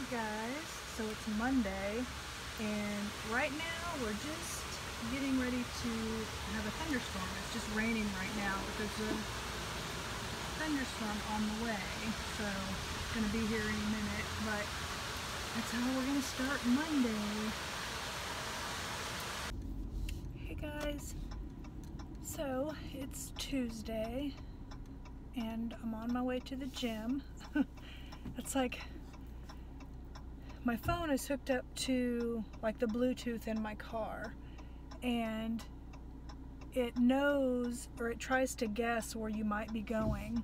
Guys, so it's Monday, and right now we're just getting ready to have a thunderstorm. It's just raining right now, but there's a thunderstorm on the way, so it's going to be here any minute, but that's how we're going to start Monday. Hey guys, so it's Tuesday, and I'm on my way to the gym. It's like my phone is hooked up to like the Bluetooth in my car, and it knows, or it tries to guess where you might be going.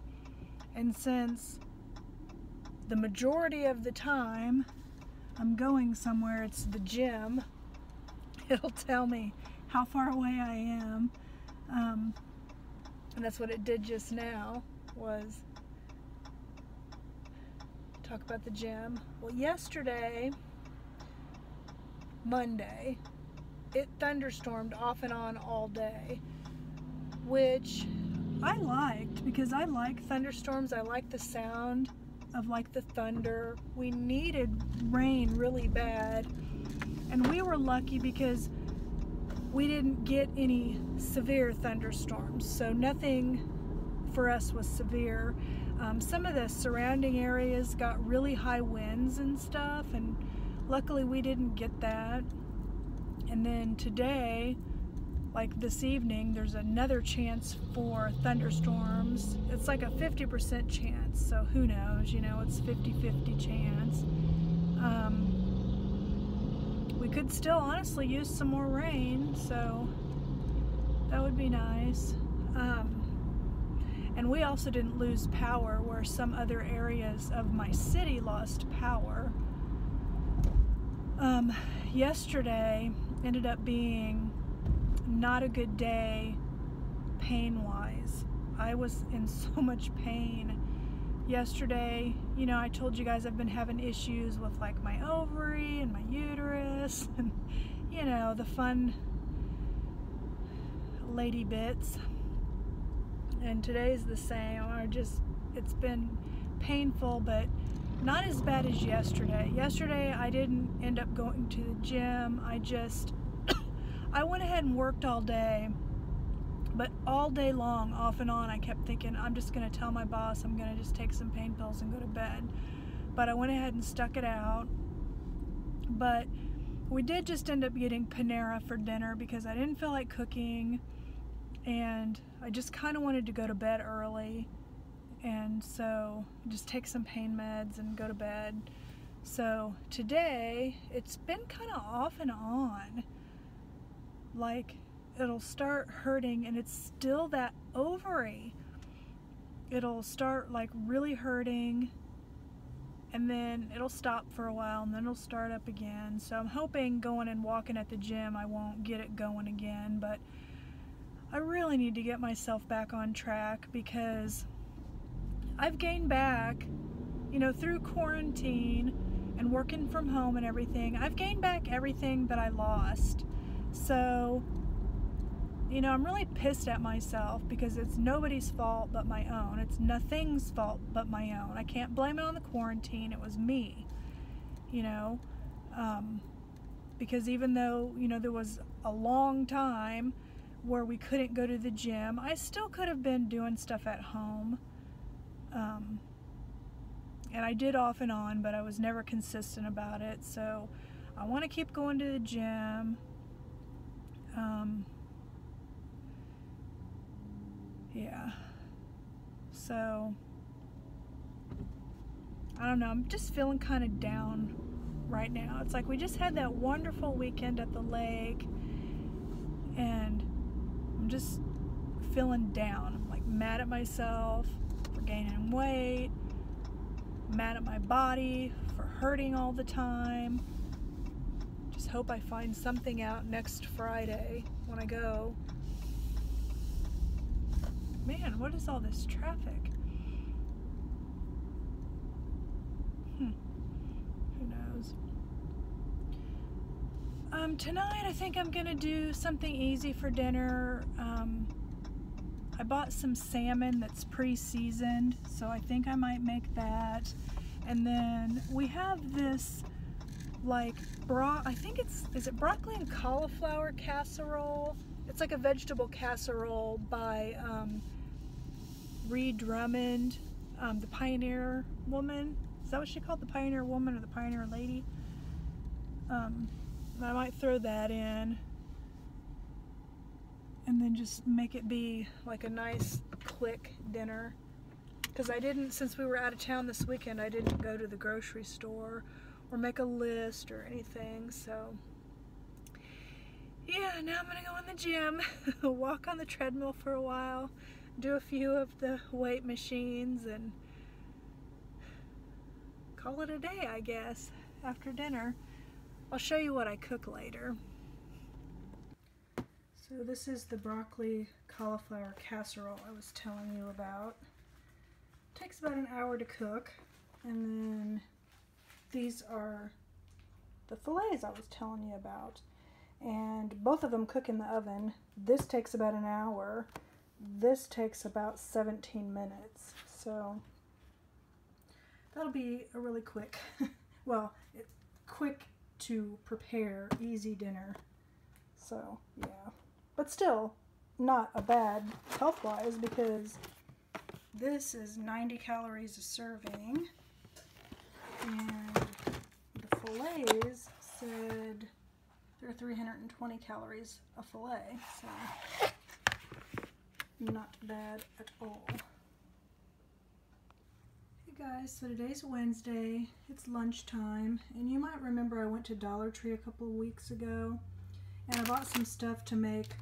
And since the majority of the time I'm going somewhere, it's the gym, it'll tell me how far away I am. And that's what it did just now, was talk about the gym. Well, yesterday, Monday, it thunderstormed off and on all day, which I liked because I like thunderstorms. I like the sound of like the thunder. We needed rain really bad, and we were lucky because we didn't get any severe thunderstorms, so nothing for us was severe. Some of the surrounding areas got really high winds and stuff, and luckily we didn't get that. And then today, like this evening, there's another chance for thunderstorms. It's like a 50% chance, so who knows, you know, it's 50-50 chance. We could still honestly use some more rain, so that would be nice. And we also didn't lose power where some other areas of my city lost power. Yesterday ended up being not a good day pain-wise. I was in so much pain yesterday. You know, I told you guys I've been having issues with like my ovary and my uterus and, you know, the fun lady bits. And today's the same. It's been painful, but not as bad as yesterday. Yesterday I didn't end up going to the gym. I went ahead and worked all day, but all day long, off and on, I kept thinking, I'm just gonna tell my boss I'm gonna just take some pain pills and go to bed. But I went ahead and stuck it out. But we did just end up getting Panera for dinner because I didn't feel like cooking, and I just kind of wanted to go to bed early, and so just take some pain meds and go to bed. So today it's been kind of off and on. Like, it'll start hurting, and it's still that ovary. It'll start like really hurting, and then it'll stop for a while, and then it'll start up again. So I'm hoping going and walking at the gym I won't get it going again, but I really need to get myself back on track because I've gained back, you know, through quarantine and working from home and everything. I've gained back everything that I lost. So, you know, I'm really pissed at myself because it's nobody's fault but my own. It's nothing's fault but my own. I can't blame it on the quarantine. It was me, you know, because even though, you know, there was a long time where we couldn't go to the gym, I still could have been doing stuff at home. And I did off and on, but I was never consistent about it. So I want to keep going to the gym. Yeah. So I don't know, I'm just feeling kind of down right now. It's like we just had that wonderful weekend at the lake, and I'm just feeling down. I'm like mad at myself for gaining weight, mad at my body for hurting all the time. Just hope I find something out next Friday when I go. Man, what is all this traffic? Who knows? Tonight I think I'm gonna do something easy for dinner. I bought some salmon that's pre-seasoned, so I think I might make that. And then we have this like I think is it broccoli and cauliflower casserole? It's like a vegetable casserole by Ree Drummond, the Pioneer Woman. Is that what she called, the Pioneer Woman or the Pioneer Lady? I might throw that in and then just make it be like a nice quick dinner. Because I didn't, since we were out of town this weekend, I didn't go to the grocery store or make a list or anything, so yeah, now I'm gonna go in the gym, walk on the treadmill for a while, do a few of the weight machines, and call it a day, I guess, after dinner. I'll show you what I cook later. So this is the broccoli cauliflower casserole I was telling you about. Takes about an hour to cook, and then these are the fillets I was telling you about, and both of them cook in the oven. This takes about an hour. This takes about 17 minutes, so that'll be a really quick, well, quick to prepare, easy dinner. So yeah, but still not a bad health-wise, because this is 90 calories a serving, and the fillets said they're 320 calories a fillet, so not bad at all. Hey guys, so today's Wednesday, it's lunchtime, and you might remember I went to Dollar Tree a couple of weeks ago, and I bought some stuff to make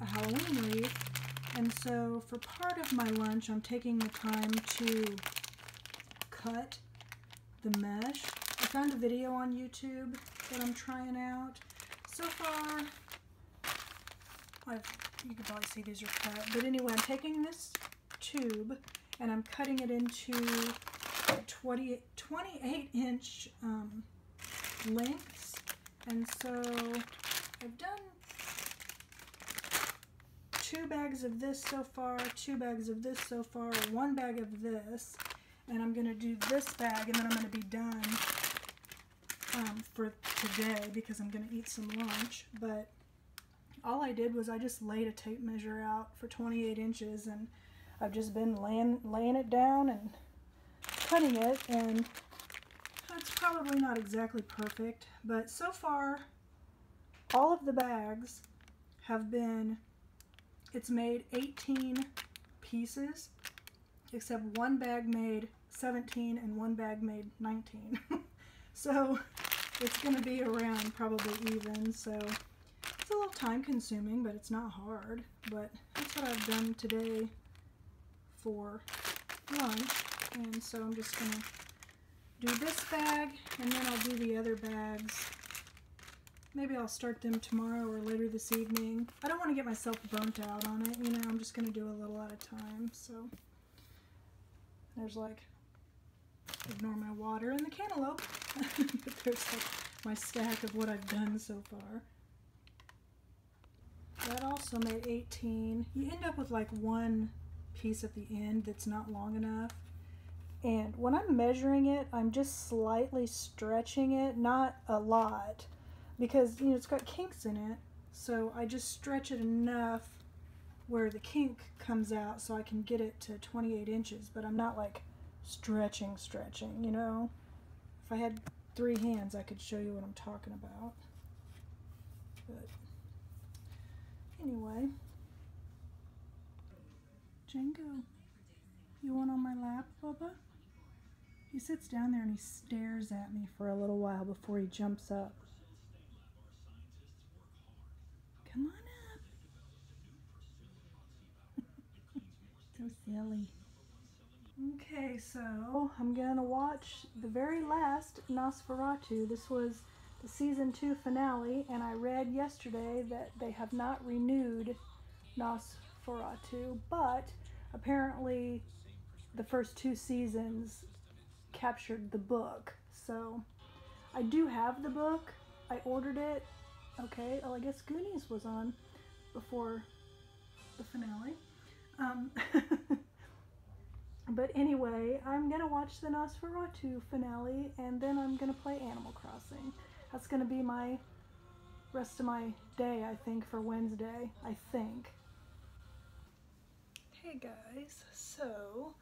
a Halloween wreath. And so for part of my lunch, I'm taking the time to cut the mesh. I found a video on YouTube that I'm trying out. So far, you can probably see these are cut. But anyway, I'm taking this tube and I'm cutting it into 28-inch lengths. And so I've done 2 bags of this so far, 2 bags of this so far, 1 bag of this, and I'm going to do this bag, and then I'm going to be done for today because I'm going to eat some lunch. But all I did was I just laid a tape measure out for 28 inches, and I've just been laying it down and cutting it, and it's probably not exactly perfect, but so far all of the bags have been, it's made 18 pieces, except 1 bag made 17 and 1 bag made 19. So it's going to be around probably even, so it's a little time consuming, but it's not hard. But that's what I've done today for lunch, and so I'm just going to do this bag, and then I'll do the other bags. Maybe I'll start them tomorrow or later this evening. I don't want to get myself burnt out on it, you know, I'm just going to do a little at a time. So there's like, ignore my water and the cantaloupe. But there's like my stack of what I've done so far. That also made 18. You end up with like 1 piece at the end that's not long enough. And when I'm measuring it, I'm just slightly stretching it, not a lot, because, you know, it's got kinks in it, so I just stretch it enough where the kink comes out so I can get it to 28 inches, but I'm not like stretching, you know. If I had 3 hands, I could show you what I'm talking about. But anyway, Django, you want on my lap, Bubba? He sits down there and he stares at me for a little while before he jumps up. Come on up. So silly. Okay, so I'm gonna watch the very last Nosferatu. This was the season 2 finale, and I read yesterday that they have not renewed Nosferatu, but apparently the first 2 seasons captured the book. So I do have the book. I ordered it. Okay, well, I guess Goonies was on before the finale. But anyway, I'm gonna watch the Nosferatu finale, and then I'm gonna play Animal Crossing. That's gonna be my rest of my day, I think, for Wednesday. I think. Hey guys, so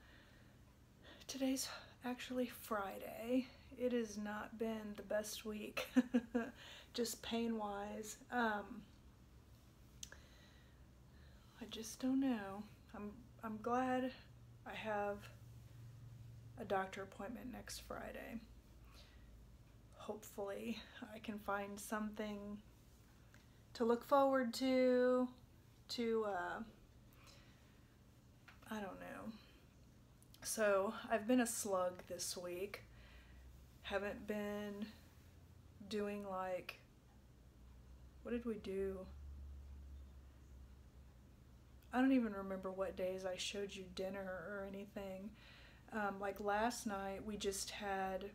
today's actually Friday. It has not been the best week, just pain-wise. I just don't know. I'm glad I have a doctor appointment next Friday. Hopefully I can find something to look forward to I don't know. So I've been a slug this week. Haven't been doing like, what did we do? I don't even remember what days I showed you dinner or anything. Like last night we just had,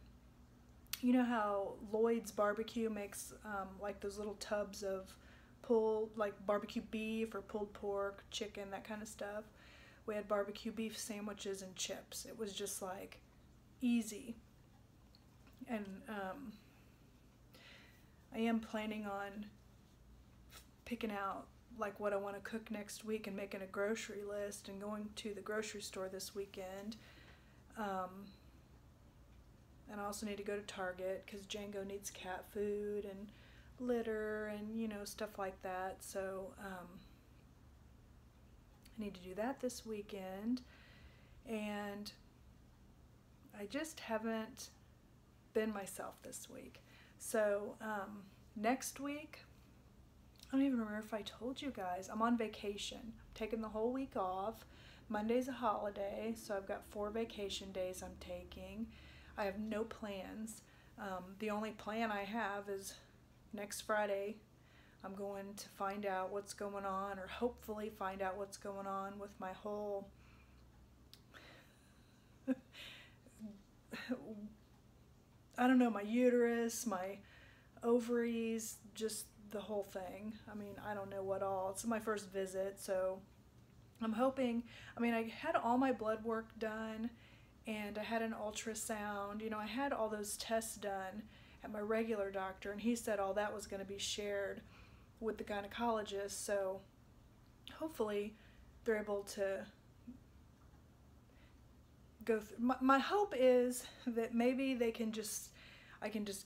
you know how Lloyd's Barbecue makes like those little tubs of like barbecue beef or pulled pork, chicken, that kind of stuff. We had barbecue beef sandwiches and chips. It was just like easy. And I am planning on picking out like what I want to cook next week and making a grocery list and going to the grocery store this weekend. And I also need to go to Target because Django needs cat food and litter and, you know, stuff like that. So I need to do that this weekend. And I just haven't been myself this week. So next week, I don't even remember if I told you guys, I'm on vacation. I'm taking the whole week off. Monday's a holiday, so I've got 4 vacation days I'm taking. I have no plans. The only plan I have is next Friday I'm going to find out what's going on, or hopefully find out what's going on with my whole I don't know, my uterus, my ovaries, just the whole thing. I mean, I don't know what all. It's my first visit, so I'm hoping, I mean, I had all my blood work done and I had an ultrasound. You know, I had all those tests done at my regular doctor, and he said all that was going to be shared with the gynecologist, so hopefully they're able to go through. My hope is that maybe I can just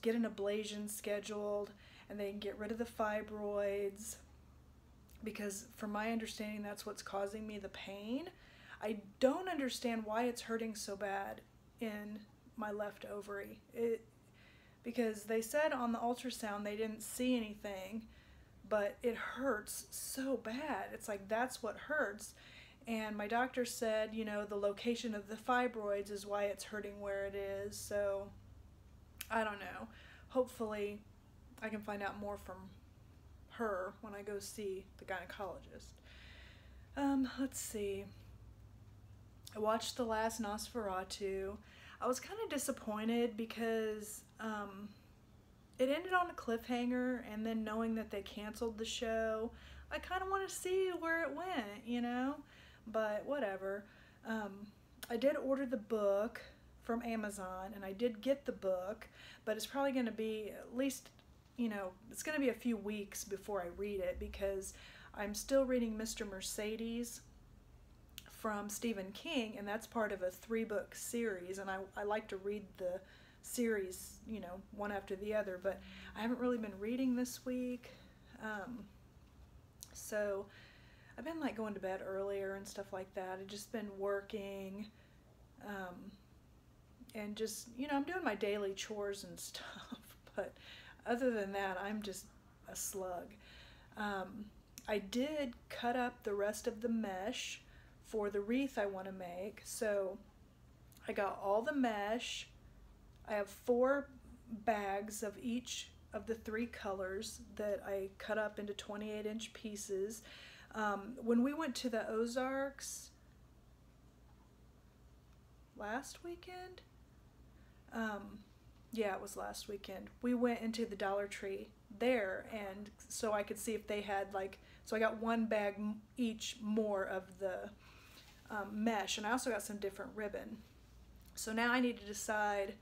get an ablation scheduled and they can get rid of the fibroids, because from my understanding that's what's causing me the pain. I don't understand why it's hurting so bad in my left ovary. Because they said on the ultrasound they didn't see anything, but it hurts so bad. It's like that's what hurts. And my doctor said, you know, the location of the fibroids is why it's hurting where it is. So I don't know. Hopefully I can find out more from her when I go see the gynecologist. Let's see. I watched the last Nosferatu. I was kind of disappointed because it ended on a cliffhanger, and then knowing that they canceled the show, I kind of want to see where it went, you know? But whatever. I did order the book from Amazon, and I did get the book, but it's probably going to be at least, you know, it's going to be a few weeks before I read it, because I'm still reading Mr. Mercedes from Stephen King, and that's part of a 3-book series, and I like to read the series, you know, one after the other, but I haven't really been reading this week. So I've been like going to bed earlier and stuff like that. I've just been working, and just, you know, I'm doing my daily chores and stuff, but other than that, I'm just a slug. I did cut up the rest of the mesh for the wreath I want to make, so I got all the mesh. I have 4 bags of each of the 3 colors that I cut up into 28-inch pieces. When we went to the Ozarks last weekend, yeah, it was last weekend, we went into the Dollar Tree there, and so I could see if they had like, so I got 1 bag each more of the mesh, and I also got some different ribbon. So now I need to decide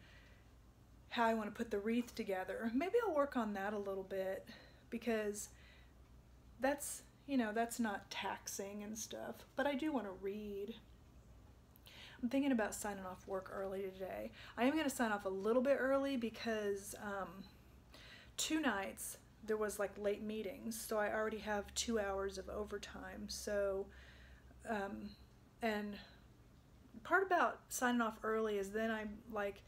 how I want to put the wreath together. Maybe I'll work on that a little bit, because that's, you know, that's not taxing and stuff, but I do want to read. I'm thinking about signing off work early today. I am going to sign off a little bit early because 2 nights there was like late meetings, so I already have 2 hours of overtime. So, and part about signing off early is then I'm like,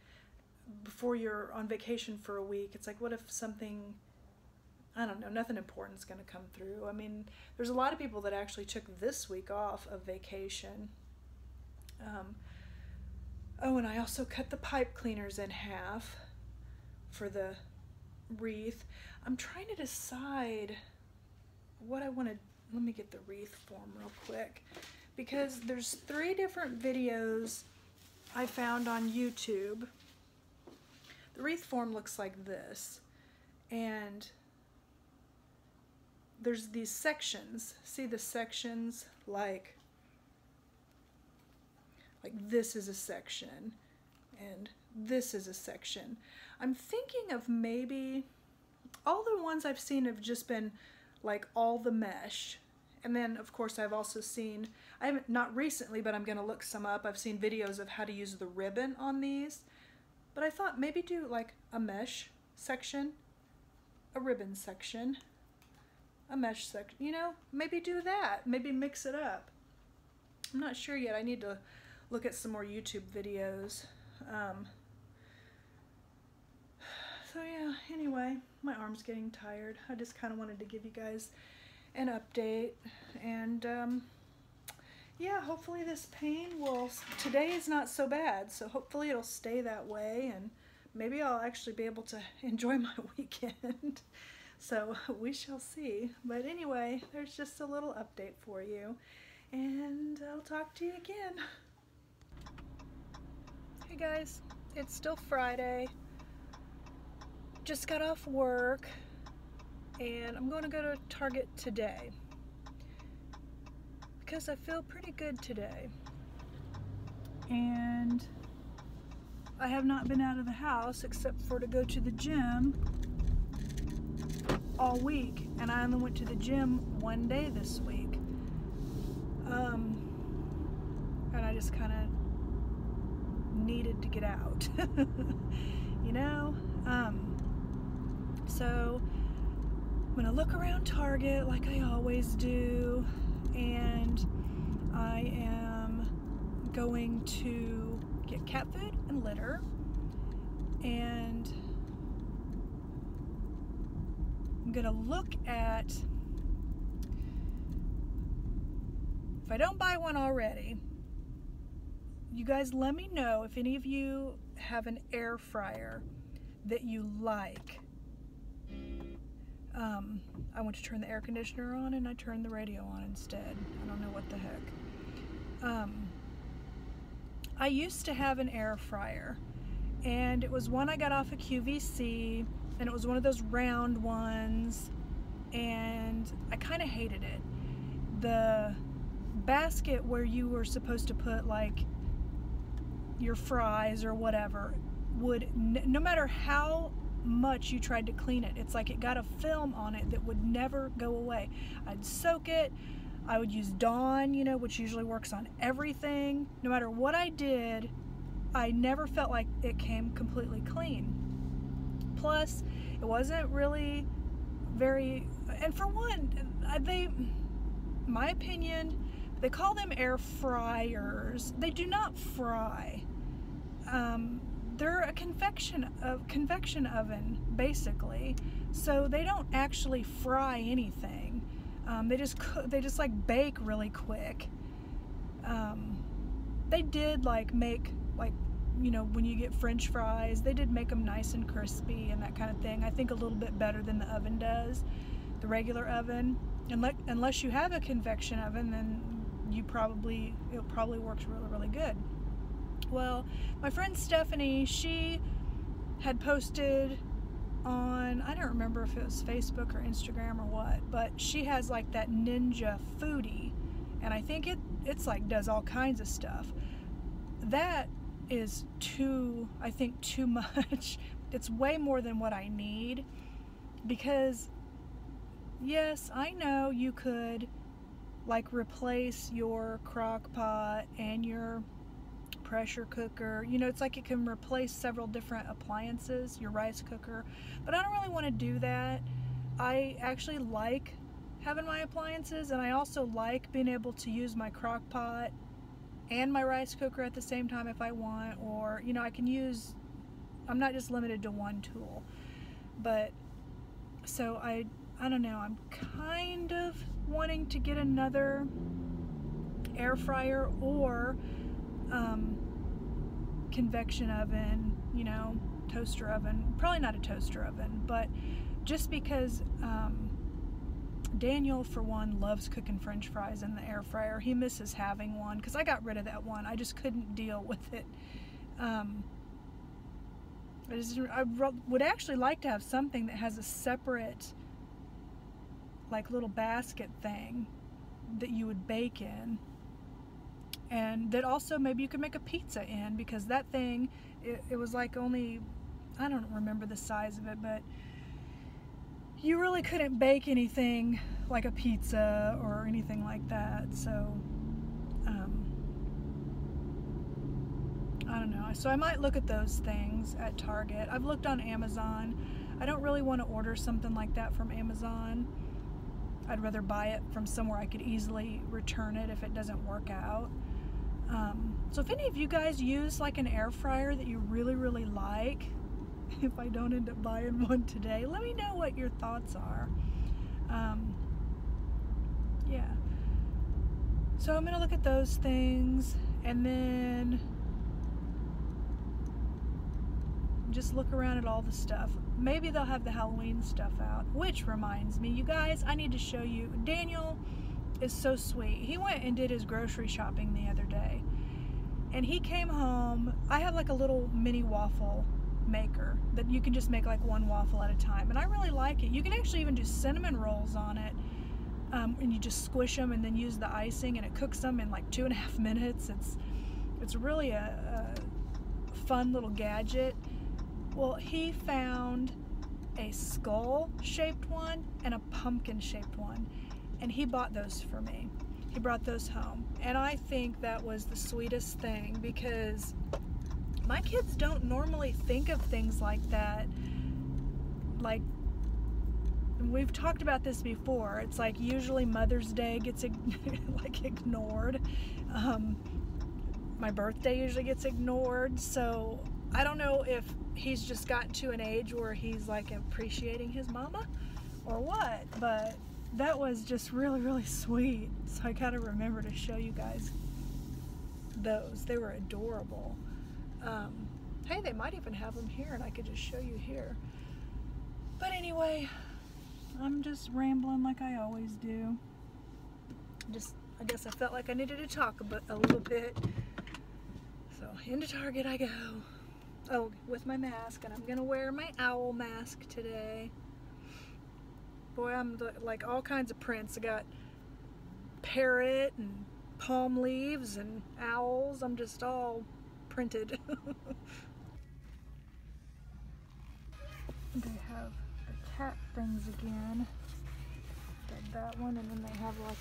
before you're on vacation for a week, it's like, what if something, I don't know, nothing important's going to come through. I mean, there's a lot of people that actually took this week off of vacation. Oh, and I also cut the pipe cleaners in half for the wreath. I'm trying to decide what I want to, let me get the wreath form real quick, because there's 3 different videos I found on YouTube. The wreath form looks like this, and there's these sections. See the sections? Like this is a section, and this is a section. I'm thinking of maybe, all the ones I've seen have just been like all the mesh. And then of course I've also seen, I haven't, not recently, but I'm gonna look some up. I've seen videos of how to use the ribbon on these. But I thought maybe do like a mesh section, a ribbon section, a mesh section, you know, maybe do that, maybe mix it up. I'm not sure yet. I need to look at some more YouTube videos. So yeah, anyway, my arm's getting tired. I just kind of wanted to give you guys an update, and yeah, hopefully this pain will, today is not so bad, so hopefully it'll stay that way, and maybe I'll actually be able to enjoy my weekend. So we shall see. But anyway, there's just a little update for you, and I'll talk to you again. Hey guys, it's still Friday. Just got off work, and I'm going to go to Target today because I feel pretty good today. And I have not been out of the house except for to go to the gym all week, and I only went to the gym one day this week. And I just kind of needed to get out, you know? So I'm gonna look around Target like I always do, and I am going to get cat food and litter, and I'm gonna look at, if I don't buy one already, you guys let me know if any of you have an air fryer that you like. I went to turn the air conditioner on and I turned the radio on instead. I don't know what the heck. I used to have an air fryer, and it was one I got off of QVC, and it was one of those round ones, and I kind of hated it. The basket where you were supposed to put like your fries or whatever would, no matter how much you tried to clean it, it's like it got a film on it that would never go away. I'd soak it, I would use Dawn, you know, which usually works on everything. No matter what I did, I never felt like it came completely clean. Plus, it wasn't really very, and for one, my opinion, they call them air fryers. They do not fry. They're a convection oven, basically. So they don't actually fry anything. They just like bake really quick. They did like make, like, you know, when you get French fries, they did make them nice and crispy and that kind of thing. I think a little bit better than the oven does, the regular oven. Unless you have a convection oven, then it probably works really, really good. Well, my friend Stephanie, she had posted on, I don't remember if it was Facebook or Instagram or what, but she has like that Ninja Foodie, and I think it's like does all kinds of stuff. That is I think too much. It's way more than what I need, because yes, I know you could like replace your crock pot and your pressure cooker. You know, it's like it can replace several different appliances, your rice cooker, but I don't really want to do that. I actually like having my appliances, and I also like being able to use my crock pot and my rice cooker at the same time if I want, or, you know, I'm not just limited to one tool. But so I don't know, I'm kind of wanting to get another air fryer or convection oven, you know, toaster oven. Probably not a toaster oven, but just because Daniel, for one, loves cooking French fries in the air fryer. He misses having one because I got rid of that one. I just couldn't deal with it. I would actually like to have something that has a separate, like, little basket thing that you would bake in, and that also maybe you could make a pizza in, because that thing, it was like only, I don't remember the size of it, but you really couldn't bake anything like a pizza or anything like that. So I don't know. So I might look at those things at Target. I've looked on Amazon. I don't really want to order something like that from Amazon. I'd rather buy it from somewhere I could easily return it if it doesn't work out. So if any of you guys use like an air fryer that you really, really like, if I don't end up buying one today, let me know what your thoughts are. Yeah. So I'm going to look at those things, and then just look around at all the stuff. Maybe they'll have the Halloween stuff out, which reminds me, you guys, I need to show you. Daniel is so sweet. He went and did his grocery shopping the other day, and he came home. I have like a little mini waffle maker that you can just make like one waffle at a time, and I really like it. You can actually even do cinnamon rolls on it, and you just squish them and then use the icing, and it cooks them in like 2.5 minutes. It's really a fun little gadget. Well, he found a skull-shaped one and a pumpkin-shaped one, and he bought those for me. He brought those home, and I think that was the sweetest thing, because my kids don't normally think of things like that. Like, we've talked about this before. It's like usually Mother's Day gets like ignored. My birthday usually gets ignored. So I don't know if he's just gotten to an age where he's like appreciating his mama or what, but that was just really, really sweet. So I gotta remember to show you guys those. They were adorable. Hey, they might even have them here, and I could just show you here. But anyway, I'm just rambling like I always do. I guess I felt like I needed to talk a little bit. So into Target I go. Oh, with my mask, and I'm gonna wear my owl mask today. Boy, I'm like all kinds of prints. I got parrot and palm leaves and owls. I'm just all printed. They have the cat things again. Got that one, and then they have like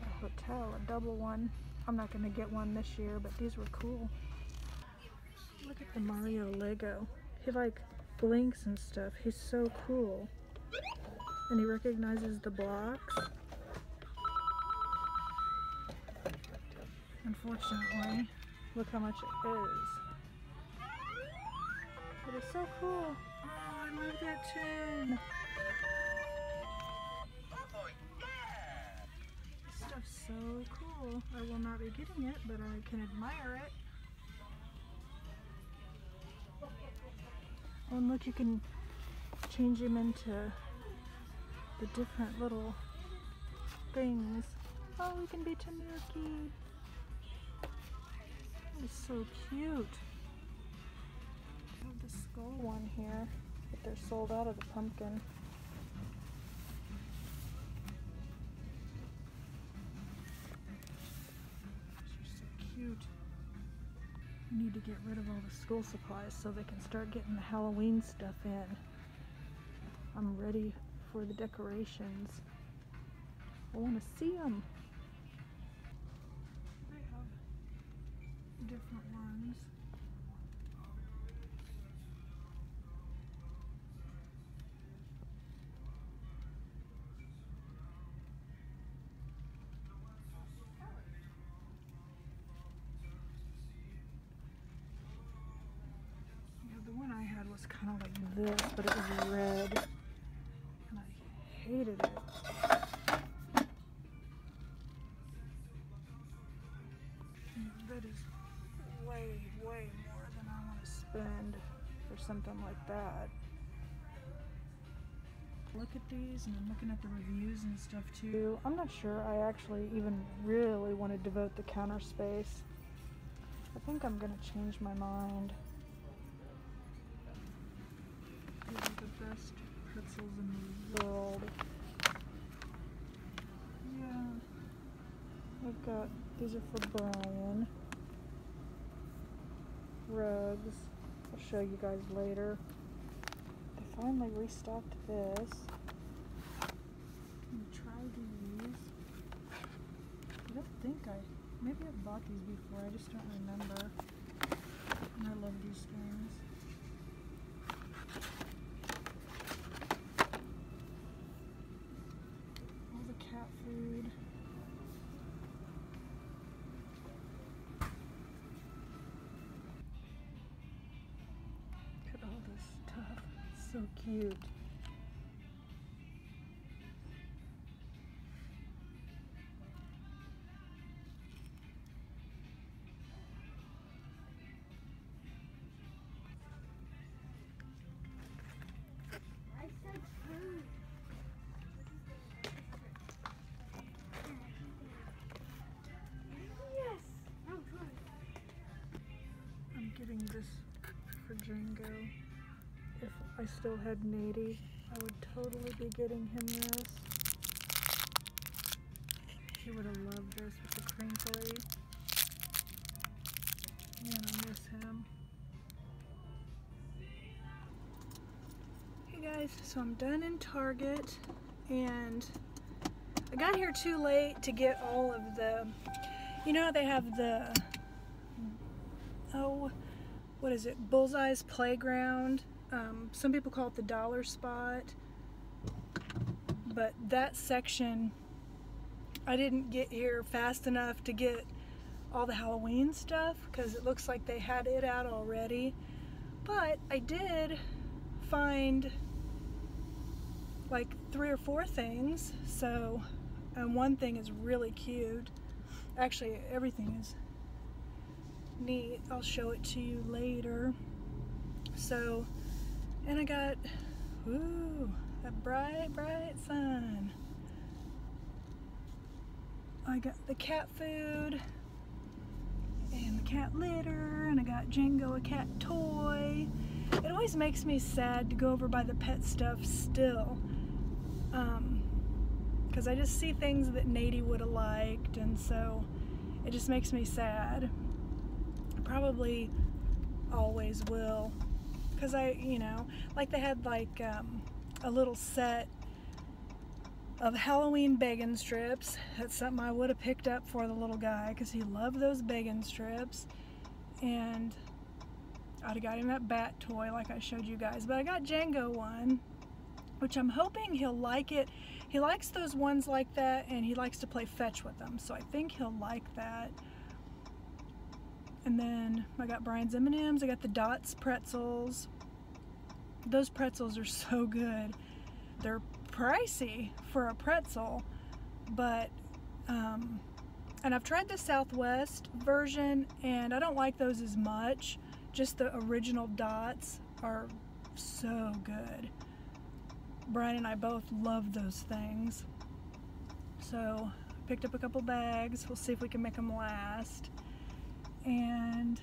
a hotel, a double one. I'm not gonna get one this year, but these were cool. Look at the Mario Lego. He like blinks and stuff. He's so cool. And he recognizes the blocks. Unfortunately, look how much it is. But it's so cool. Oh, I love that tune. This stuff's so cool. I will not be getting it, but I can admire it. Oh, and look, you can change him into the different little things. Oh, we can be Tanuki. It's so cute. I have the skull one here, but they're sold out of the pumpkin. need to get rid of all the school supplies so they can start getting the Halloween stuff in. I'm ready for the decorations. I want to see them. They have different ones. The one I had was kind of like this, but it was red, and I hated it. That is way, way more than I want to spend for something like that. Look at these, and I'm looking at the reviews and stuff too. I'm not sure I actually even really want to devote the counter space. I think I'm going to change my mind. These are the best pretzels in the world. Yeah. I've got, these are for Brian. Rugs. I'll show you guys later. They finally restocked this. I'm gonna try these. I don't think maybe I've bought these before, I just don't remember. And I love these things. All the cat food. Look at all this stuff. It's so cute. Getting this for Django. If I still had Nady, I would totally be getting him this. He would have loved this with the crinkly. Man, I miss him. Hey guys, so I'm done in Target, and I got here too late to get all of the, you know, they have the, oh, what is it, Bullseye's Playground. Some people call it the dollar spot, but that section, I didn't get here fast enough to get all the Halloween stuff because it looks like they had it out already. But I did find like 3 or 4 things. So, and one thing is really cute. Actually, everything is neat. I'll show it to you later. So, and I got, ooh, a bright, bright sun. I got the cat food and the cat litter, and I got Django a cat toy. It always makes me sad to go over by the pet stuff still, because I just see things that Nady would have liked, and so it just makes me sad. Probably always will, because you know, like they had like a little set of Halloween bacon strips. That's something I would have picked up for the little guy because he loved those bacon strips, and I'd have got him that bat toy like I showed you guys. But I got Django one, which I'm hoping he'll like it. He likes those ones like that, and he likes to play fetch with them, so I think he'll like that. And then I got Brian's M&Ms. I got the Dots pretzels. Those pretzels are so good. They're pricey for a pretzel, but and I've tried the Southwest version, and I don't like those as much. Just the original Dots are so good. Brian and I both love those things. So picked up a couple bags. We'll see if we can make them last. And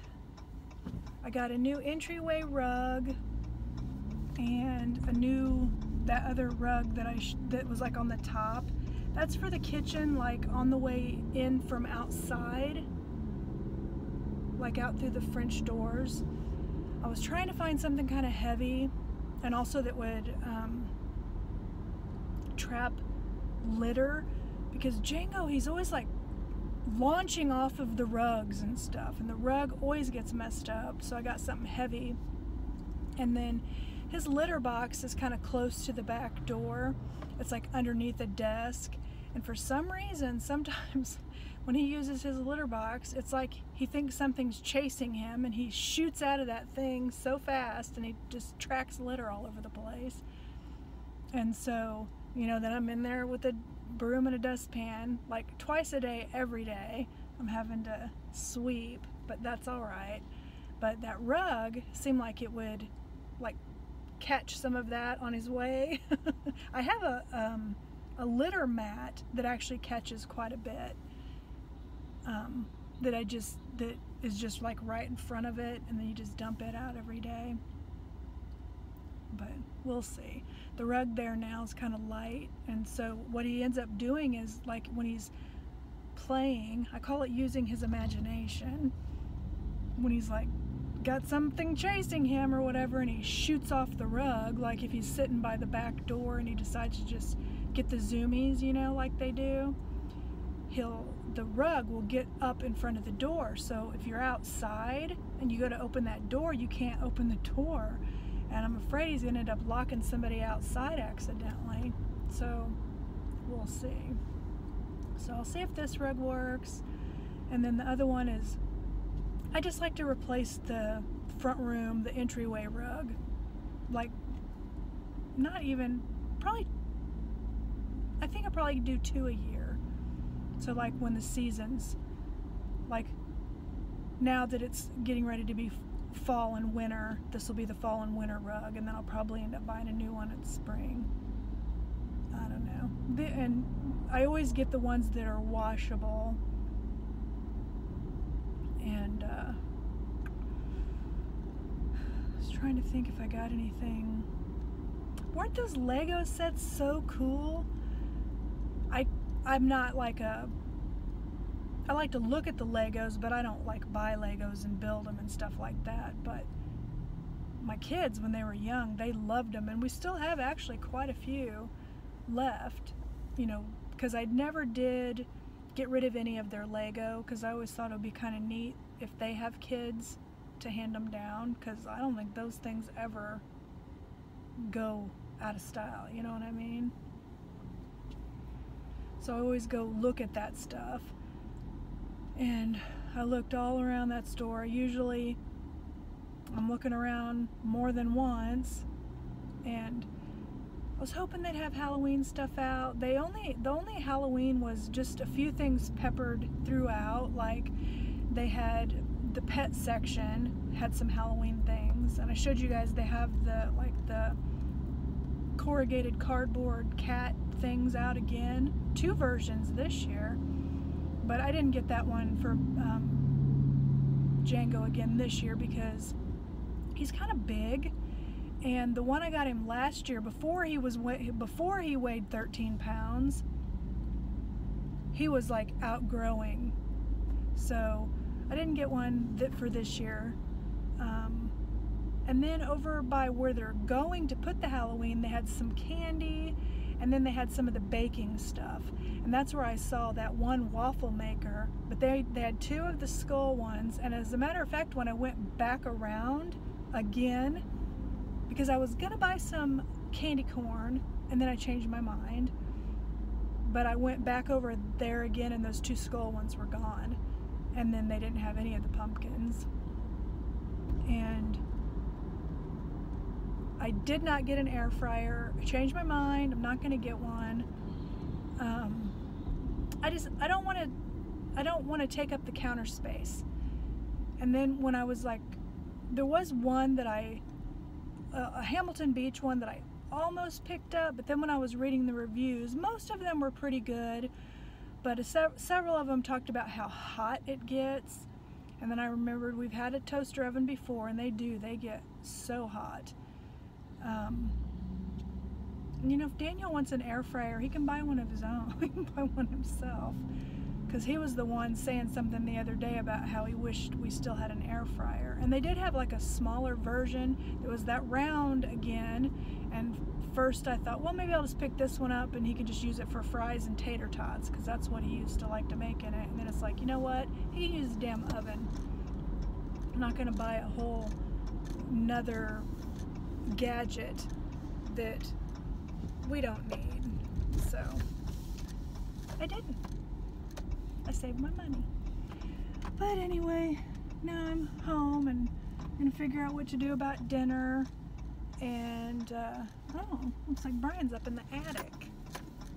I got a new entryway rug and a new, that other rug that was like on the top. That's for the kitchen, like on the way in from outside. like out through the French doors. I was trying to find something kind of heavy and also that would trap litter, because Django, he's always like launching off of the rugs and stuff, and the rug always gets messed up. So I got something heavy. And then his litter box is kind of close to the back door. It's like underneath a desk. And for some reason, sometimes when he uses his litter box, it's like he thinks something's chasing him, and he shoots out of that thing so fast, and he just tracks litter all over the place. And so, you know, then I'm in there with a broom and a dustpan like twice a day, every day. I'm having to sweep, but that's all right. But that rug seemed like it would like catch some of that on his way. I have a litter mat that actually catches quite a bit, that is just like right in front of it, and then you just dump it out every day. But we'll see. The rug there now is kind of light, and so what he ends up doing is, like, when he's playing, I call it using his imagination, when he's like got something chasing him or whatever, and he shoots off the rug, like if he's sitting by the back door and he decides to just get the zoomies, you know, like they do, the rug will get up in front of the door. So if you're outside and you go to open that door, you can't open the door. And I'm afraid he's gonna end up locking somebody outside accidentally. So we'll see. So I'll see if this rug works. And then the other one is, I just like to replace the front room, the entryway rug. Like, not even, probably, I think I probably do 2 a year. So like when the seasons, like now that it's getting ready to be fall and winter, this will be the fall and winter rug, and then I'll probably end up buying a new one in spring. I don't know. And I always get the ones that are washable. And I was trying to think if I got anything. Weren't those Lego sets so cool? I'm not like I like to look at the Legos, but I don't like buy Legos and build them and stuff like that. But my kids, when they were young, they loved them, and we still have actually quite a few left, you know, because I never did get rid of any of their Lego, because I always thought it would be kind of neat if they have kids to hand them down, because I don't think those things ever go out of style, you know what I mean? So I always go look at that stuff, and I looked all around that store. Usually I'm looking around more than once, and I was hoping they'd have Halloween stuff out. The only Halloween was just a few things peppered throughout. Like, they had the pet section had some Halloween things, and I showed you guys they have the corrugated cardboard cat things out again. 2 versions this year, but I didn't get that one for Django again this year because he's kind of big. And the one I got him last year, before he weighed 13 pounds, he was like outgrowing. So I didn't get one for this year. And then over by where they're going to put the Halloween, they had some candy, and then they had some of the baking stuff. And that's where I saw that one waffle maker. But they had 2 of the skull ones. And as a matter of fact, when I went back around again, because I was gonna buy some candy corn, and then I changed my mind. But I went back over there again, and those 2 skull ones were gone. And then they didn't have any of the pumpkins. And I did not get an air fryer. I changed my mind. I'm not gonna get one. I don't want to take up the counter space. And then when I was like, there was one that a Hamilton Beach one that I almost picked up, but then when I was reading the reviews, most of them were pretty good, but several of them talked about how hot it gets. And then I remembered we've had a toaster oven before, and they get so hot. You know, if Daniel wants an air fryer, he can buy one of his own. He can buy one himself, because he was the one saying something the other day about how he wished we still had an air fryer. And they did have like a smaller version that was that round again. And first I thought, well, maybe I'll just pick this one up and he could just use it for fries and tater tots, because that's what he used to like to make in it. And then it's like, you know what? He can use the damn oven. I'm not going to buy a whole another gadget that we don't need. So I didn't. I saved my money. But anyway, now I'm home and I'm gonna figure out what to do about dinner. And oh, looks like Brian's up in the attic,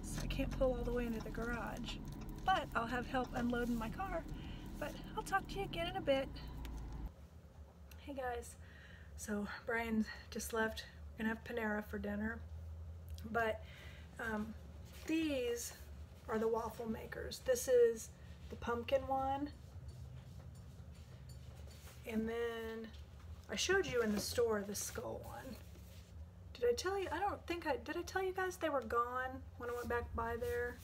so I can't pull all the way into the garage. But I'll have help unloading my car. But I'll talk to you again in a bit. Hey guys, so Brian just left. We're gonna have Panera for dinner. But these are the waffle makers. This is the pumpkin one. And then I showed you in the store the skull one. Did I tell you? I don't think did I tell you guys they were gone when I went back by there?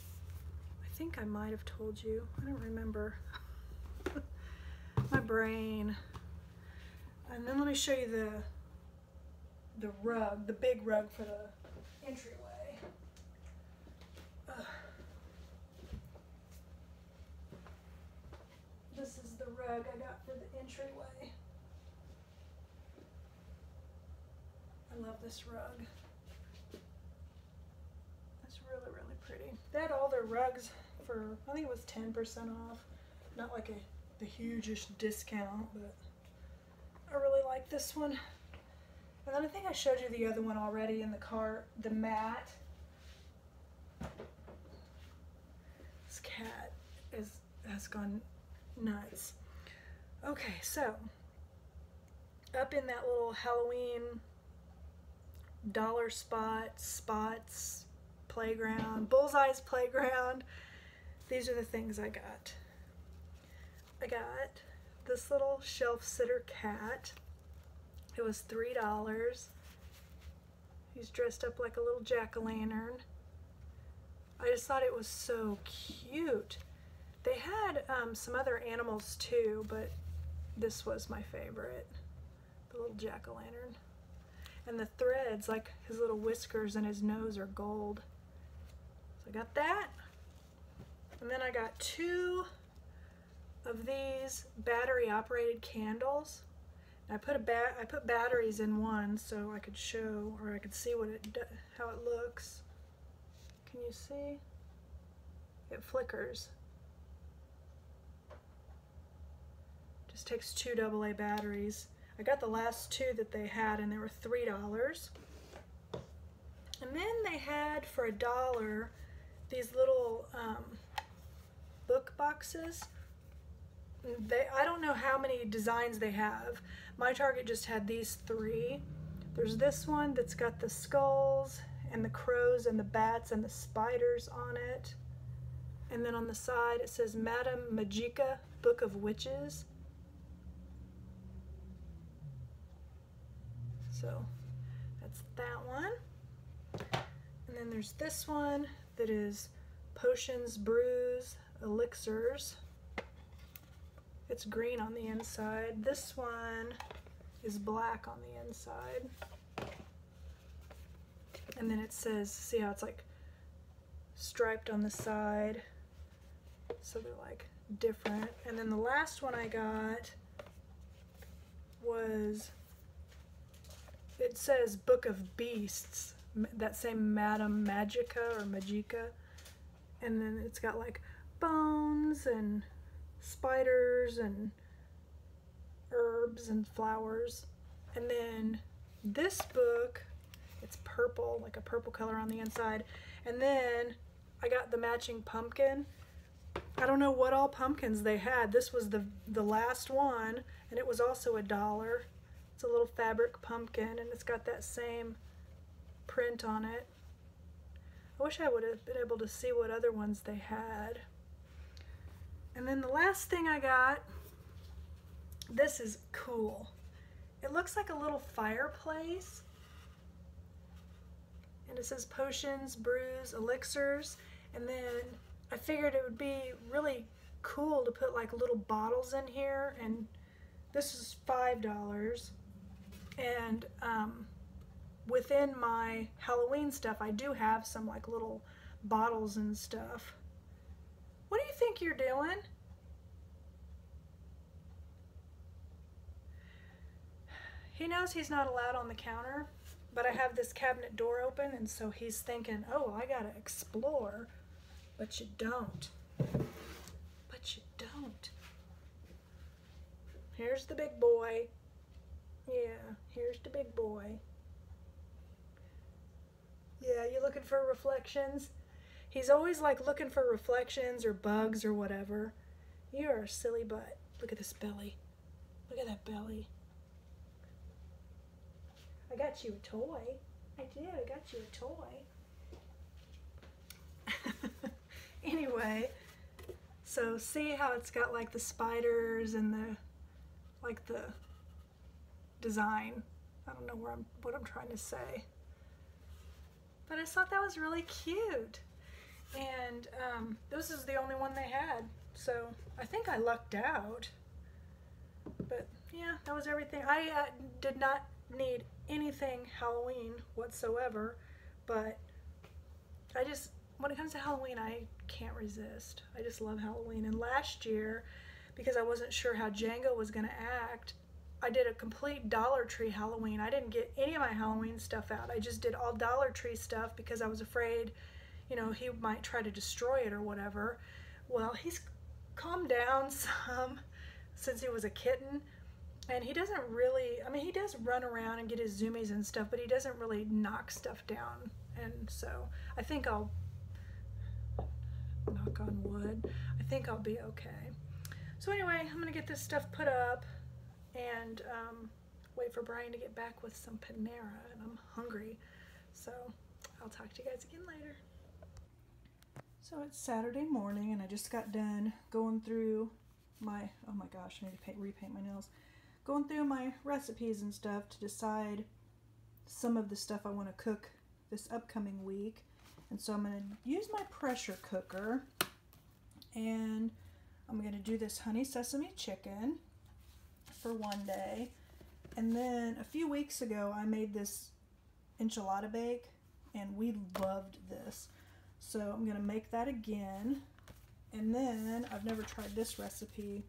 I think I might have told you. I don't remember. My brain. And then let me show you the rug, the big rug for the entryway. This is the rug I got for the entryway. I love this rug. It's really, really pretty. They had all their rugs for, I think it was 10% off. Not like the hugest discount, but I really like this one. And then I think I showed you the other one already in the car, the mat. This cat has gone nuts. Okay, so up in that little Halloween dollar spots playground, Bullseye's playground, these are the things I got. I got this little shelf sitter cat. It was $3. He's dressed up like a little jack-o'-lantern. I just thought it was so cute. They had some other animals too, but this was my favorite. The little jack-o'-lantern. And the threads, like his little whiskers and his nose, are gold. So I got that. And then I got 2 of these battery-operated candles. And I put batteries in one so I could show, or I could see how it looks. Can you see? It flickers. Just takes 2 AA batteries. I got the last 2 that they had, and they were $3. And then they had for $1 these little book boxes. I don't know how many designs they have. My Target just had these 3. There's this one that's got the skulls and the crows and the bats and the spiders on it. And then on the side it says Madame Magica, Book of Witches. So that's that one. And then there's this one that is Potions, Brews, Elixirs. It's green on the inside. This one is black on the inside. And then it says, see how it's like striped on the side? So they're like different. And then the last one I got was, it says Book of Beasts, that same Madame Magica or Magica. And then it's got like bones and spiders and herbs and flowers. And then this book, it's purple, like a purple color on the inside. And then I got the matching pumpkin. I don't know what all pumpkins they had. This was the last one, and it was also $1. It's a little fabric pumpkin, and it's got that same print on it. I wish I would have been able to see what other ones they had. And then the last thing I got, this is cool. It looks like a little fireplace. And it says Potions, Brews, Elixirs. And then I figured it would be really cool to put like little bottles in here, and this is $5. And within my Halloween stuff, I do have some like little bottles and stuff. What do you think you're doing? He knows he's not allowed on the counter, but I have this cabinet door open, and so he's thinking, oh, I gotta explore. But you don't. But you don't. Here's the big boy. Yeah, here's the big boy. Yeah, you looking for reflections? He's always like looking for reflections or bugs or whatever. You are a silly butt. Look at this belly. Look at that belly. I got you a toy. I did, I got you a toy. Anyway, so see how it's got like the spiders and the, like the design. I don't know what I'm trying to say. But I thought that was really cute. And this is the only one they had. So I think I lucked out. But yeah, that was everything. I did not need anything Halloween whatsoever. But I just, when it comes to Halloween, I can't resist. I just love Halloween. And last year, because I wasn't sure how Django was going to act, I did a complete Dollar Tree Halloween. I didn't get any of my Halloween stuff out. I just did all Dollar Tree stuff because I was afraid, you know, he might try to destroy it or whatever. Well, he's calmed down some since he was a kitten. And he doesn't really, I mean, he does run around and get his zoomies and stuff, but he doesn't really knock stuff down. And so I think I'll, knock on wood, I think I'll be okay. So anyway, I'm going to get this stuff put up and wait for Brian to get back with some Panera, and I'm hungry. So I'll talk to you guys again later. So it's Saturday morning, and I just got done going through my, oh my gosh, I need to repaint my nails. Going through my recipes and stuff to decide some of the stuff I want to cook this upcoming week. And so I'm going to use my pressure cooker, and I'm going to do this honey sesame chicken for one day. And then a few weeks ago I made this enchilada bake, and we loved this. So I'm going to make that again. And then I've never tried this recipe.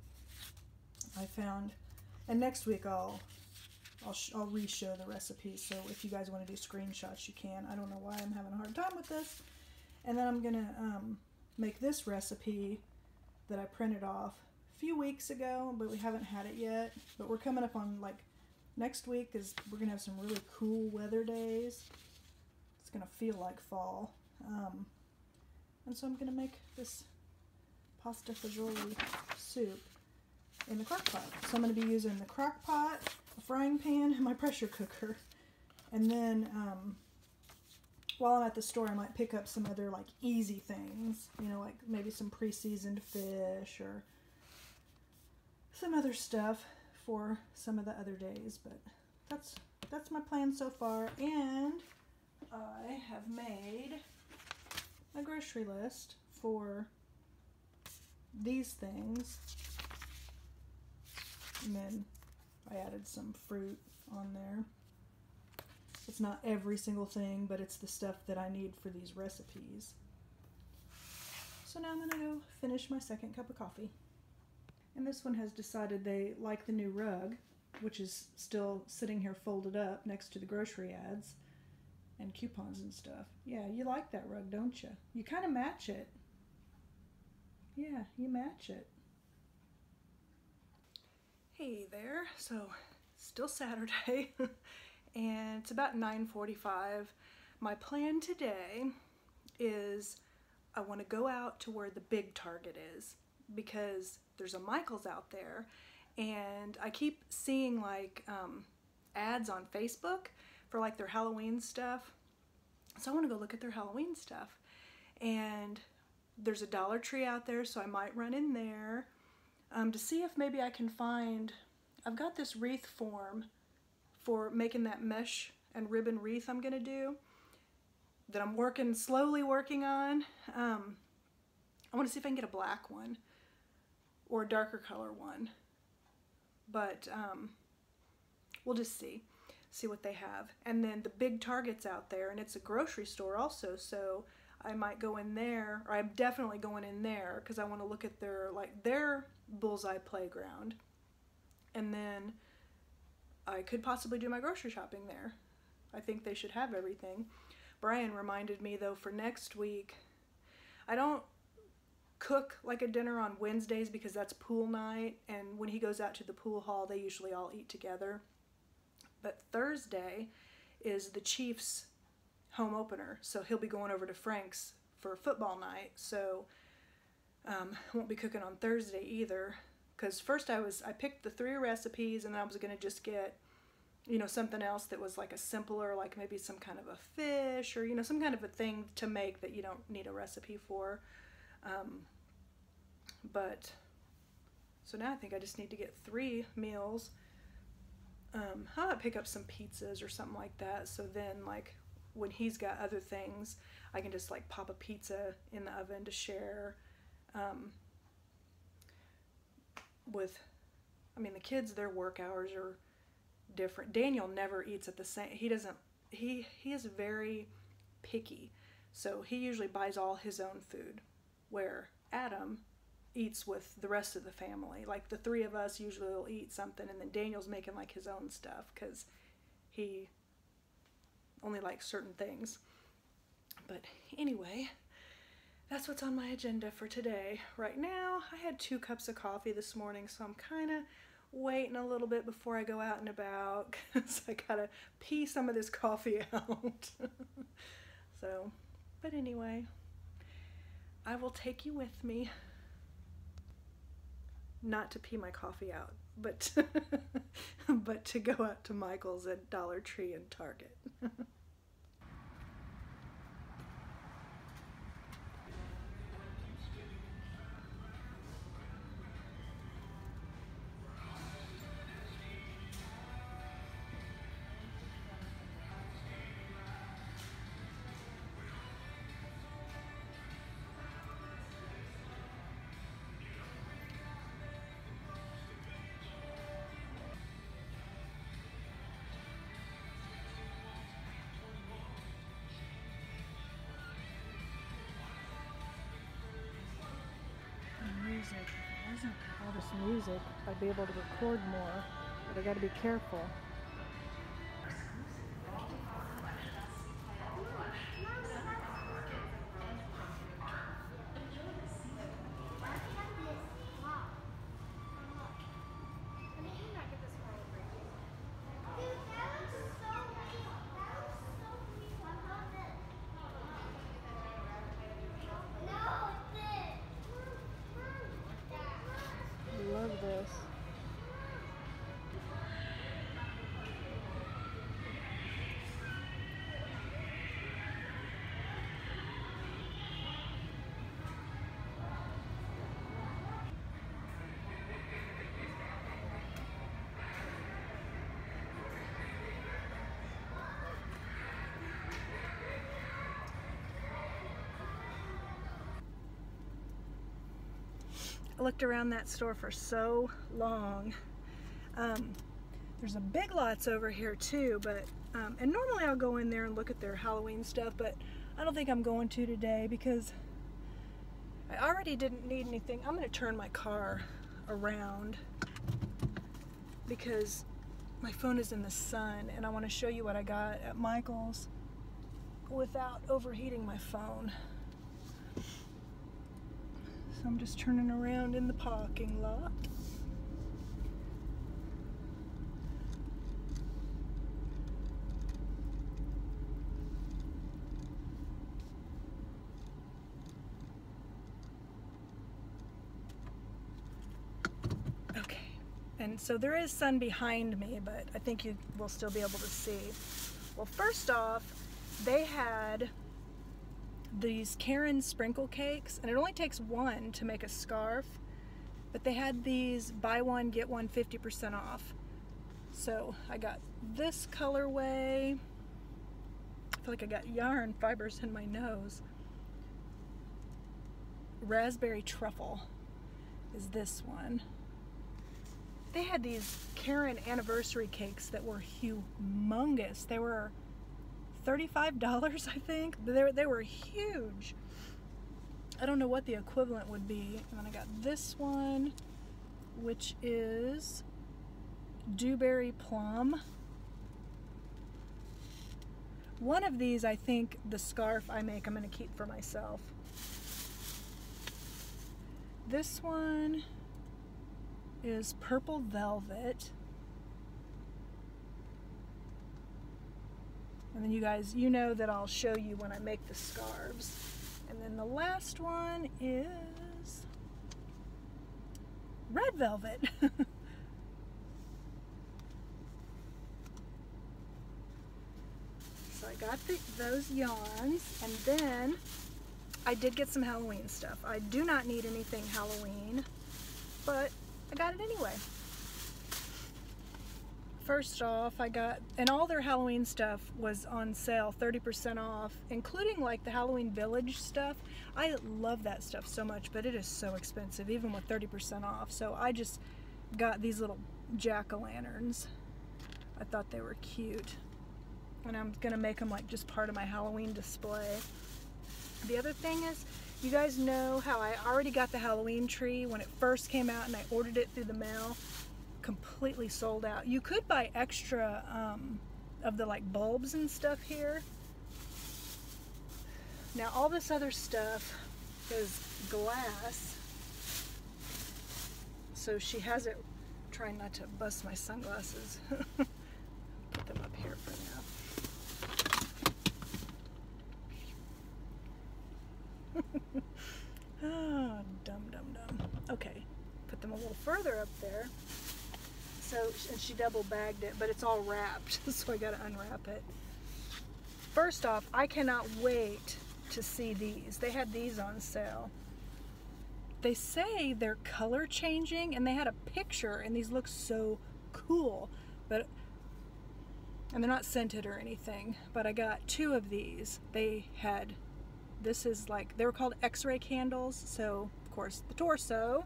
I found, and next week I'll re-show the recipe, so if you guys want to do screenshots you can. I don't know why I'm having a hard time with this. And then I'm gonna make this recipe that I printed off a few weeks ago, but we haven't had it yet. But we're coming up on, like, next week is we're gonna have some really cool weather days. It's gonna feel like fall. And so I'm gonna make this pasta fagioli soup in the crock pot. So I'm going to be using the crock pot, a frying pan, and my pressure cooker. And then while I'm at the store, I might pick up some other like easy things, you know, like maybe some pre-seasoned fish or some other stuff for some of the other days. But that's my plan so far. And I have made a grocery list for these things. And then I added some fruit on there. It's not every single thing, but it's the stuff that I need for these recipes. So now I'm going to go finish my second cup of coffee. And this one has decided they like the new rug, which is still sitting here folded up next to the grocery ads and coupons and stuff. Yeah, you like that rug, don't you? You kind of match it. Yeah, you match it. Hey there, so still Saturday and it's about 9:45. My plan today is I want to go out to where the big Target is because there's a Michael's out there, and I keep seeing like ads on Facebook for like their Halloween stuff. So I want to go look at their Halloween stuff, and there's a Dollar Tree out there, so I might run in there to see if maybe I can find, I've got this wreath form for making that mesh and ribbon wreath I'm gonna do that I'm slowly working on. I want to see if I can get a black one. or a darker color one. But we'll just see what they have. And then the big Target's out there, and it's a grocery store also, so I might go in there, or I'm definitely going in there because I want to look at their Bullseye Playground. And then I could possibly do my grocery shopping there. I think they should have everything. Brian reminded me though, for next week, I don't cook like a dinner on Wednesdays because that's pool night, and when he goes out to the pool hall, they usually all eat together. But Thursday is the Chiefs home opener, so he'll be going over to Frank's for football night, so I won't be cooking on Thursday either, because first I picked the 3 recipes, and then I was going to just get, you know, something else that was like a simpler, like maybe some kind of a fish, or, you know, some kind of a thing to make that you don't need a recipe for. But so now I think I just need to get 3 meals. How about pick up some pizzas or something like that, so then like when he's got other things, I can just like pop a pizza in the oven to share. I mean, the kids, their work hours are different. Daniel never eats at the same, he is very picky, so he usually buys all his own food, where Adam eats with the rest of the family. Like the 3 of us usually will eat something, and then Daniel's making like his own stuff because he only likes certain things. But anyway, that's what's on my agenda for today. Right now, I had 2 cups of coffee this morning, so I'm kind of waiting a little bit before I go out and about, because I gotta pee some of this coffee out. So, but anyway, I will take you with me. Not to pee my coffee out, but but to go out to Michael's at Dollar Tree and Target. Music. If it wasn't all this music, I'd be able to record more, but I gotta be careful. Love this. I looked around that store for so long. There's a Big Lots over here too, but and normally I'll go in there and look at their Halloween stuff, but I don't think I'm going to today because I already didn't need anything. I'm going to turn my car around because my phone is in the sun, and I want to show you what I got at Michael's without overheating my phone. So I'm just turning around in the parking lot. Okay, and so there is sun behind me, but I think you will still be able to see. Well, first off, they had these Karen sprinkle cakes, and it only takes 1 to make a scarf, but they had these buy one get one 50% off. So I got this colorway. I feel like I got yarn fibers in my nose. Raspberry truffle. is this one. They had these Karen anniversary cakes that were humongous. They were $35, I think. They were huge. I don't know what the equivalent would be. And then I got this one, which is Dewberry Plum. One of these, I think, the scarf I make, I'm going to keep for myself. This one is Purple Velvet. And then you guys, you know that I'll show you when I make the scarves. And then the last one is Red Velvet. So I got those yarns, and then I did get some Halloween stuff. I do not need anything Halloween, but I got it anyway. First off, I got, and all their Halloween stuff was on sale, 30% off, including like the Halloween Village stuff. I love that stuff so much, but it is so expensive, even with 30% off. So I just got these little jack-o'-lanterns. I thought they were cute. And I'm gonna make them like just part of my Halloween display. The other thing is, you guys know how I already got the Halloween tree when it first came out and I ordered it through the mail. Completely sold out. You could buy extra of the like bulbs and stuff here. Now all this other stuff is glass. So she has it, trying not to bust my sunglasses. Put them up here for now. Oh, dumb. Okay, put them a little further up there. So, and she double bagged it, but it's all wrapped, so I gotta unwrap it. First off, I cannot wait to see these. They had these on sale. They say they're color changing, and they had a picture, and these look so cool, and they're not scented or anything, but I got 2 of these. They had, this is like, they were called X-ray candles, so of course the torso.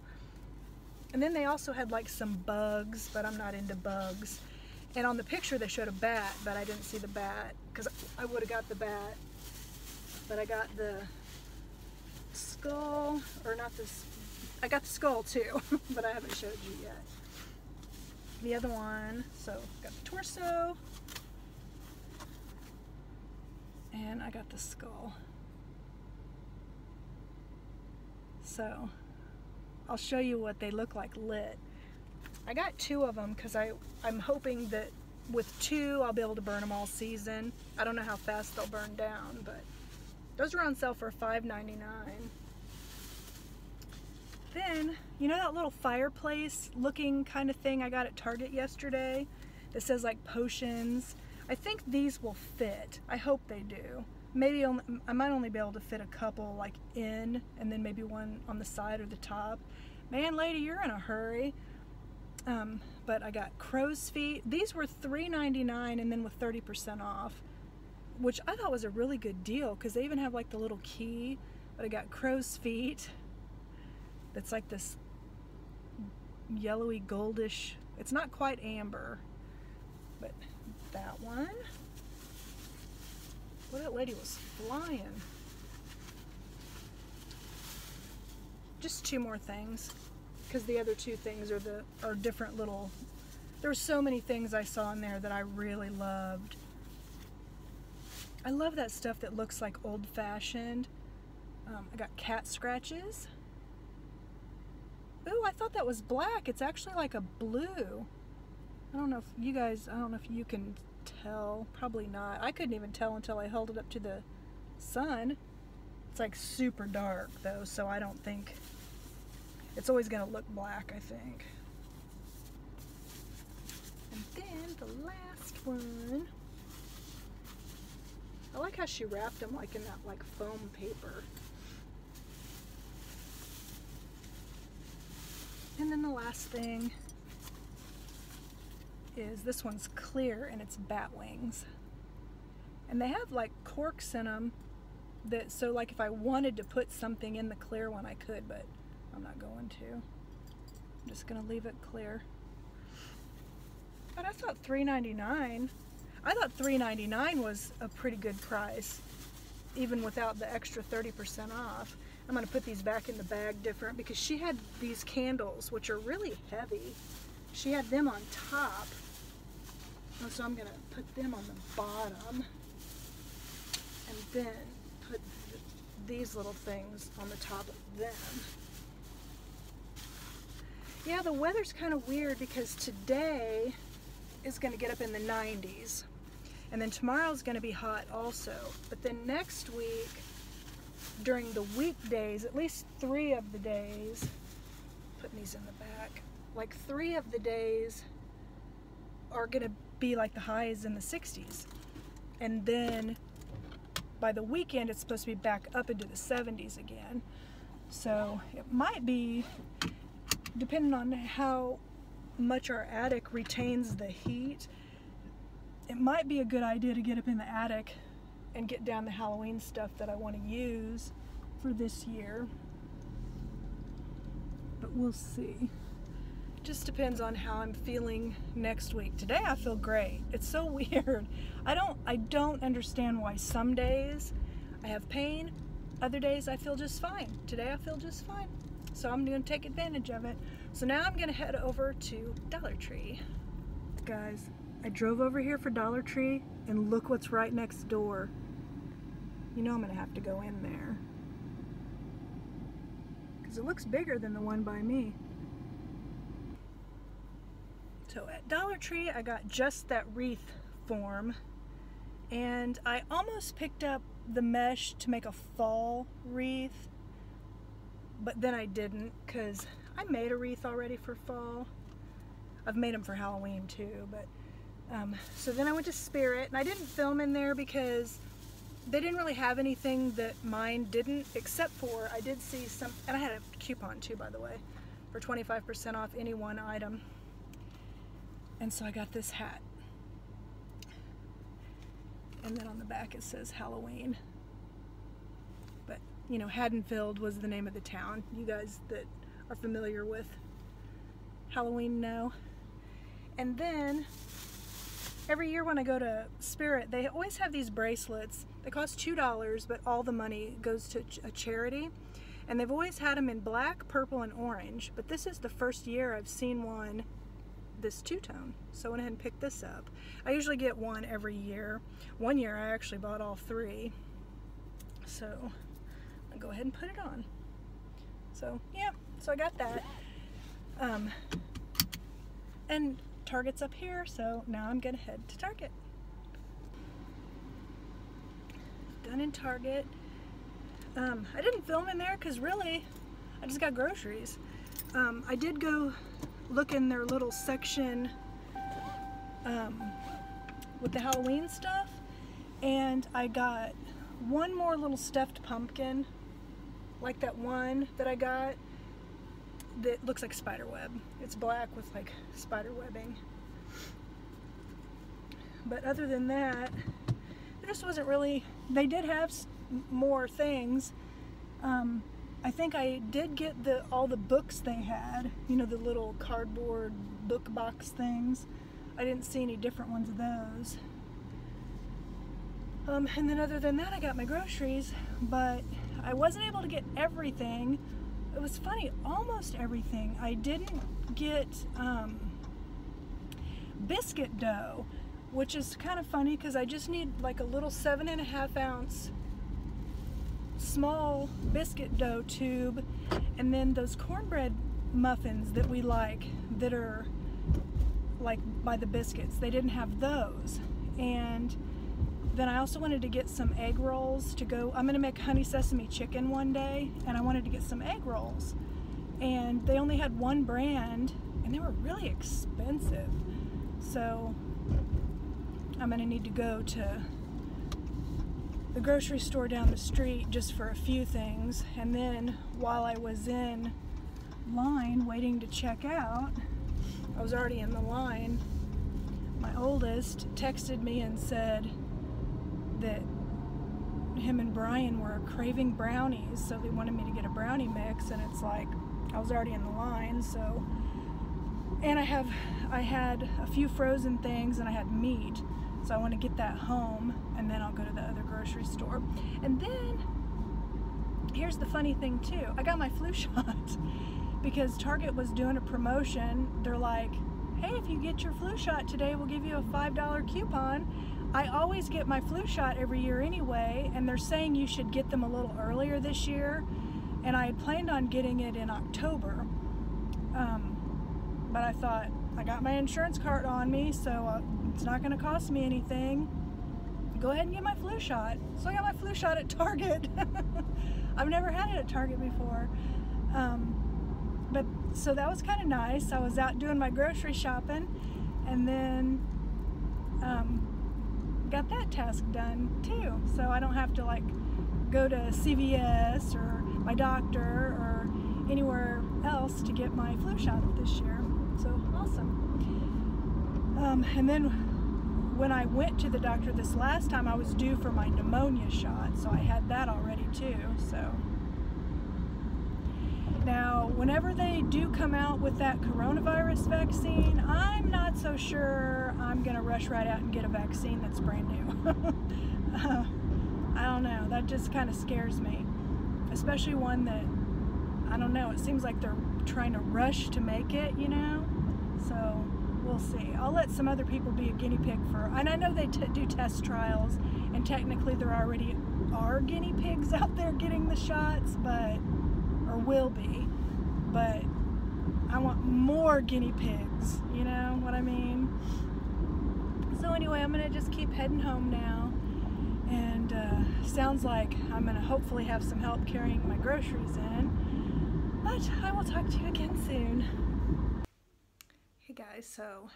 And then they also had like some bugs, but I'm not into bugs. And on the picture they showed a bat, but I didn't see the bat, because I would have got the bat. But I got the skull, or not this, I got the skull too, but I haven't showed you yet. The other one, so got the torso, and I got the skull. So I'll show you what they look like lit. I got 2 of them because I'm hoping that with 2 I'll be able to burn them all season. I don't know how fast they'll burn down, but those were on sale for $5.99. Then, you know that little fireplace looking kind of thing I got at Target yesterday that says like potions? I think these will fit. I hope they do. Maybe I might only be able to fit a couple like in, and then maybe one on the side or the top. Man, lady, you're in a hurry. But I got crow's feet. These were $3.99 and then with 30% off, which I thought was a really good deal because they even have like the little key. But I got crow's feet. That's like this yellowy goldish. It's not quite amber, but that one. Well, that lady was flying. Just 2 more things, because the other 2 things are different little. There were so many things I saw in there that I really loved. I love that stuff that looks like old-fashioned. I got cat scratches. Ooh, I thought that was black. It's actually like a blue. I don't know if you can tell. Probably not. I couldn't even tell until I held it up to the sun. It's like super dark though, so I don't think it's always gonna look black, I think. And then the last one, I like how she wrapped them like in that like foam paper. And then the last thing is this one's clear and it's bat wings. And they have like corks in them that, so like if I wanted to put something in the clear one I could, but I'm not going to. I'm just gonna leave it clear. But I thought $3.99. I thought $3.99 was a pretty good price, even without the extra 30% off. I'm gonna put these back in the bag different because she had these candles, which are really heavy. She had them on top. And so I'm gonna put them on the bottom and then put these little things on the top of them. Yeah, the weather's kind of weird because today is gonna get up in the 90s. And then tomorrow's gonna be hot also. But then next week, during the weekdays, at least 3 of the days, putting these in the back, like 3 of the days are gonna be like the highs in the 60s. And then by the weekend, it's supposed to be back up into the 70s again. So it might be, depending on how much our attic retains the heat, it might be a good idea to get up in the attic and get down the Halloween stuff that I want to use for this year. But we'll see. Just depends on how I'm feeling next week. Today I feel great. It's so weird. I don't understand why some days I have pain, other days I feel just fine. Today I feel just fine. So I'm gonna take advantage of it. So now I'm gonna head over to Dollar Tree. Guys, I drove over here for Dollar Tree and look what's right next door. You know I'm gonna have to go in there, because it looks bigger than the one by me. So at Dollar Tree, I got just that wreath form, and I almost picked up the mesh to make a fall wreath, but then I didn't, because I made a wreath already for fall. I've made them for Halloween too, but so then I went to Spirit, and I didn't film in there because they didn't really have anything that mine didn't, except for I did see some, and I had a coupon too, by the way, for 25% off any one item. And so I got this hat. And then on the back it says Halloween. But, you know, Haddonfield was the name of the town. You guys that are familiar with Halloween know. And then every year when I go to Spirit, they always have these bracelets. They cost $2, but all the money goes to a charity. And they've always had them in black, purple, and orange. But this is the first year I've seen one this two-tone, so I went ahead and picked this up. I usually get one every year. One year I actually bought all 3, so I'll go ahead and put it on. So yeah, so I got that, and Target's up here, so now I'm gonna head to Target. Done in Target. I didn't film in there because really I just got groceries. I did go look in their little section with the Halloween stuff, and I got one more little stuffed pumpkin, like that one that I got that looks like spider web. It's black with like spider webbing. But other than that, there just wasn't really, they did have more things. I think I did get all the books they had, you know, the little cardboard book box things. I didn't see any different ones of those. And then other than that, I got my groceries, but I wasn't able to get everything. It was funny, almost everything. I didn't get biscuit dough, which is kind of funny because I just need like a little 7.5 ounce small biscuit dough tube, and then those cornbread muffins that we like that are like by the biscuits, they didn't have those. And then I also wanted to get some egg rolls to go. I'm gonna make honey sesame chicken one day, and I wanted to get some egg rolls, and they only had one brand and they were really expensive, so I'm gonna need to go to the grocery store down the street just for a few things. And then while I was in line waiting to check out, I was already in the line, my oldest texted me and said that him and Brian were craving brownies, so they wanted me to get a brownie mix, and it's like I was already in the line, so And I had a few frozen things, and I had meat, so I want to get that home, and then I'll go to the other grocery store. And then here's the funny thing too, I got my flu shot because Target was doing a promotion. They're like, hey, if you get your flu shot today, we'll give you a $5 coupon. I always get my flu shot every year anyway, and they're saying you should get them a little earlier this year, and I had planned on getting it in October. But I thought, I got my insurance card on me, so it's not going to cost me anything. Go ahead and get my flu shot. So I got my flu shot at Target. I've never had it at Target before. But so that was kind of nice. I was out doing my grocery shopping, and then got that task done too. So I don't have to like go to CVS or my doctor or anywhere else to get my flu shot this year. So awesome. And then when I went to the doctor this last time, I was due for my pneumonia shot, so I had that already too. So now, whenever they do come out with that coronavirus vaccine, I'm not so sure I'm gonna rush right out and get a vaccine that's brand new. I don't know, that just kind of scares me, especially one that, I don't know, it seems like they're trying to rush to make it, you know? So we'll see. I'll let some other people be a guinea pig for, and I know they do test trials, and technically there already are guinea pigs out there getting the shots, but, or will be, but I want more guinea pigs, you know what I mean? So anyway, I'm gonna just keep heading home now, and sounds like I'm gonna hopefully have some help carrying my groceries in, but I will talk to you again soon. Hey guys, so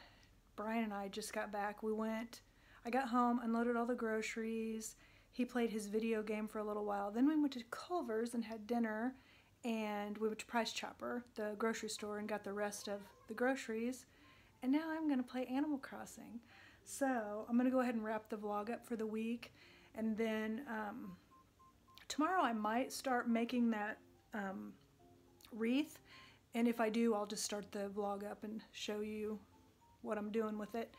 Brian and I just got back. I got home, unloaded all the groceries. He played his video game for a little while. Then we went to Culver's and had dinner, and we went to Price Chopper, the grocery store, and got the rest of the groceries. And now I'm gonna play Animal Crossing. So I'm gonna go ahead and wrap the vlog up for the week, and then tomorrow I might start making that wreath. And if I do, I'll just start the vlog up and show you what I'm doing with it.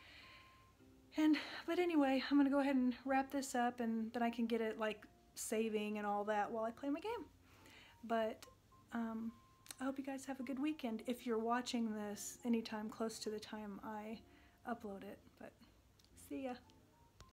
But anyway, I'm gonna go ahead and wrap this up, and then I can get it like saving and all that while I play my game. But I hope you guys have a good weekend if you're watching this anytime close to the time I upload it. But see ya.